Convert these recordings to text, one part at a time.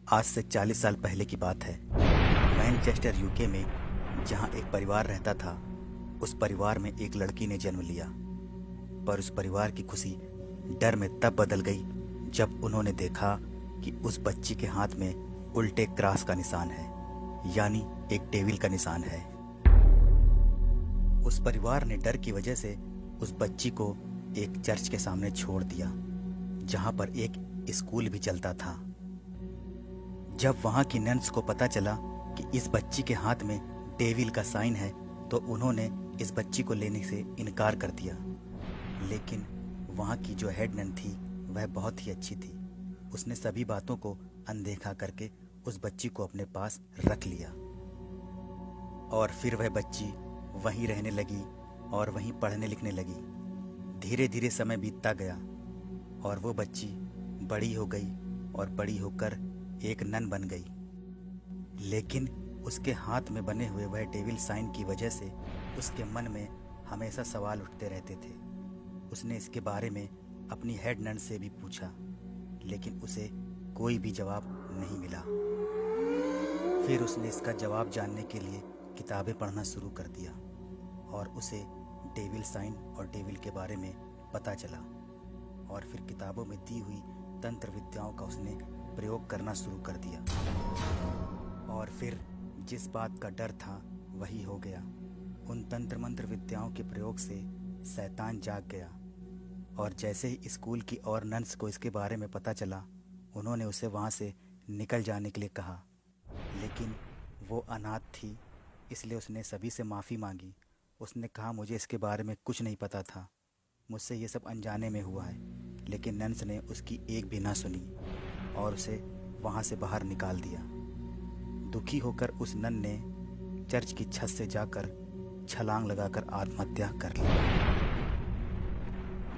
आज से 40 साल पहले की बात है। मैनचेस्टर यूके में जहाँ एक परिवार रहता था, उस परिवार में एक लड़की ने जन्म लिया। पर उस परिवार की खुशी डर में तब बदल गई जब उन्होंने देखा कि उस बच्ची के हाथ में उल्टे क्रॉस का निशान है, यानी एक डेविल का निशान है। उस परिवार ने डर की वजह से उस बच्ची को एक चर्च के सामने छोड़ दिया, जहाँ पर एक स्कूल भी चलता था। जब वहाँ की नन्स को पता चला कि इस बच्ची के हाथ में डेविल का साइन है, तो उन्होंने इस बच्ची को लेने से इनकार कर दिया। लेकिन वहाँ की जो हेड नन थी वह बहुत ही अच्छी थी। उसने सभी बातों को अनदेखा करके उस बच्ची को अपने पास रख लिया और फिर वह बच्ची वहीं रहने लगी और वहीं पढ़ने लिखने लगी। धीरे धीरे समय बीतता गया और वो बच्ची बड़ी हो गई और बड़ी होकर एक नन बन गई। लेकिन उसके हाथ में बने हुए वह डेविल साइन की वजह से उसके मन में हमेशा सवाल उठते रहते थे। उसने इसके बारे में अपनी हेड नन से भी पूछा, लेकिन उसे कोई भी जवाब नहीं मिला। फिर उसने इसका जवाब जानने के लिए किताबें पढ़ना शुरू कर दिया और उसे डेविल साइन और डेविल के बारे में पता चला। और फिर किताबों में दी हुई तंत्र विद्याओं का उसने प्रयोग करना शुरू कर दिया। और फिर जिस बात का डर था वही हो गया। उन तंत्र मंत्र विद्याओं के प्रयोग से शैतान जाग गया। और जैसे ही स्कूल की और नन्स को इसके बारे में पता चला, उन्होंने उसे वहाँ से निकल जाने के लिए कहा। लेकिन वो अनाथ थी, इसलिए उसने सभी से माफ़ी मांगी। उसने कहा, मुझे इसके बारे में कुछ नहीं पता था, मुझसे ये सब अनजाने में हुआ है। लेकिन नन्स ने उसकी एक भी ना सुनी और उसे वहाँ से बाहर निकाल दिया। दुखी होकर उस नन ने चर्च की छत से जाकर छलांग लगाकर आत्महत्या कर ली।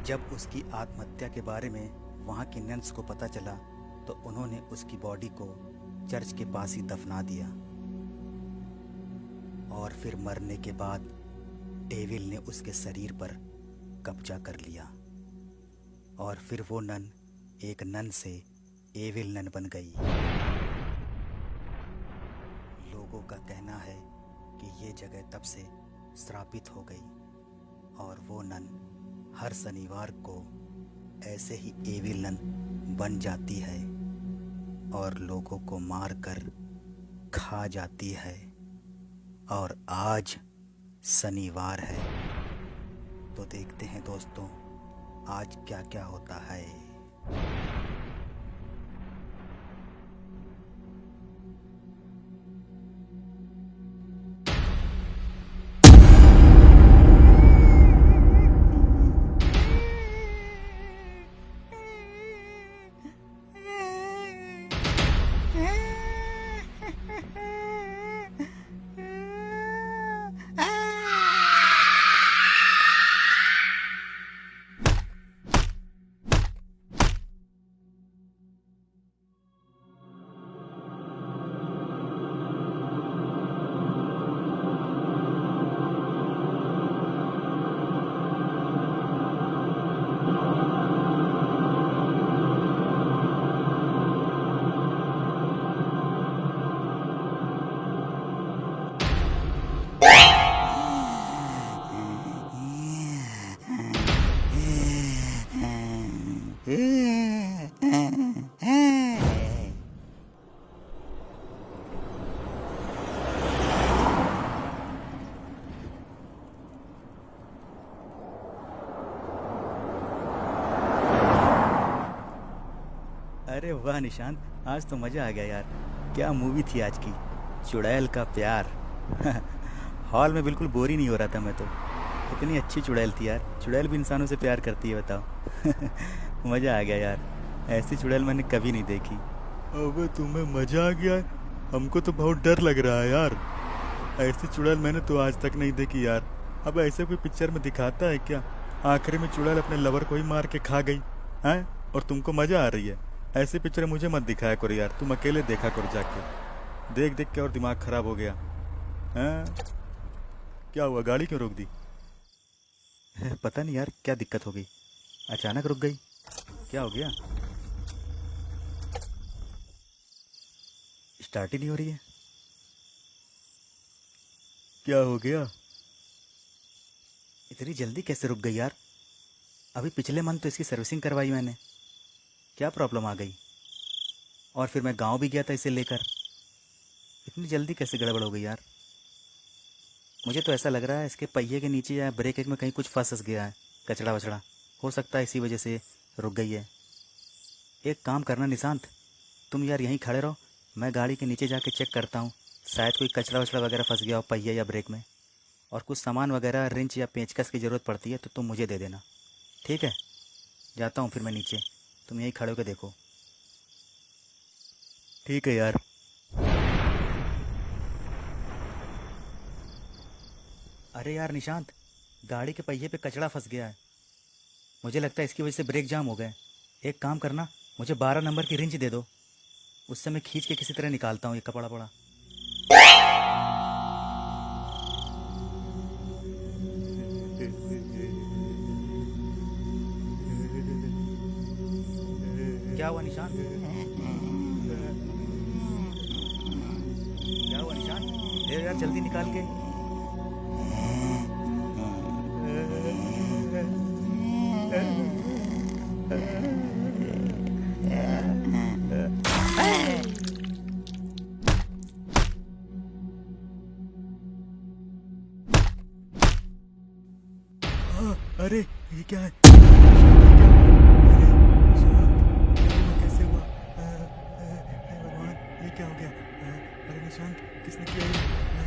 जब उसकी आत्महत्या के बारे में वहाँ की नन्स को पता चला, तो उन्होंने उसकी बॉडी को चर्च के पास ही दफना दिया। और फिर मरने के बाद डेविल ने उसके शरीर पर कब्जा कर लिया और फिर वो नन एक नन से एविल नन बन गई। लोगों का कहना है कि ये जगह तब से श्रापित हो गई और वो नन हर शनिवार को ऐसे ही एविल नन बन जाती है और लोगों को मार कर खा जाती है। और आज शनिवार है, तो देखते हैं दोस्तों आज क्या क्या होता है। अरे वाह निशांत, आज तो मज़ा आ गया यार। क्या मूवी थी आज की, चुड़ैल का प्यार। हॉल में बिल्कुल बोर ही नहीं हो रहा था मैं तो। इतनी अच्छी चुड़ैल थी यार। चुड़ैल भी इंसानों से प्यार करती है, बताओ। मज़ा आ गया यार, ऐसी चुड़ैल मैंने कभी नहीं देखी। अबे तुम्हें मजा आ गया है? हमको तो बहुत डर लग रहा है यार। ऐसी चुड़ैल मैंने तो आज तक नहीं देखी यार। अब ऐसे कोई पिक्चर में दिखाता है क्या? आखिरी में चुड़ैल अपने लवर को ही मार के खा गई हैं और तुमको मजा आ रही है? ऐसी पिक्चर मुझे मत दिखाया करो यार, तुम अकेले देखा करो जाके। देख देख के और दिमाग खराब हो गया। हैं? क्या हुआ, गाड़ी क्यों रोक दी? पता नहीं यार क्या दिक्कत हो गई, अचानक रुक गई। क्या हो गया? स्टार्ट ही नहीं हो रही है। क्या हो गया? इतनी जल्दी कैसे रुक गई यार? अभी पिछले मंथ तो इसकी सर्विसिंग करवाई मैंने। क्या प्रॉब्लम आ गई? और फिर मैं गांव भी गया था इसे लेकर। इतनी जल्दी कैसे गड़बड़ हो गई यार? मुझे तो ऐसा लग रहा है इसके पहिए के नीचे या ब्रेक एक में कहीं कुछ फंस गया है, कचड़ा वचड़ा। हो सकता है इसी वजह से रुक गई है। एक काम करना निशांत, तुम यार यहीं खड़े रहो, मैं गाड़ी के नीचे जाके चेक करता हूँ। शायद कोई कचरा वचड़ा वगैरह फंस गया हो पहिए या ब्रेक में। और कुछ सामान वगैरह रिंच या पेंचकस की ज़रूरत पड़ती है तो तुम मुझे दे देना, ठीक है? जाता हूँ फिर मैं नीचे, तुम यहीं खड़े होकर देखो। ठीक है यार। अरे यार निशांत, गाड़ी के पहिए पे कचड़ा फंस गया है। मुझे लगता है इसकी वजह से ब्रेक जाम हो गए। एक काम करना, मुझे 12 नंबर की रिंच दे दो, उससे मैं खींच के किसी तरह निकालता हूँ ये कपड़ा पड़ा। क्या हुआ निशांत? क्या हुआ निशांत? दे यार जल्दी निकाल के। अरे ये क्या है? अरे निशांत, क्या हुआ? कैसे हुआ? हे भगवान, ये क्या हो गया? अरे निशांत, किसने किया ये?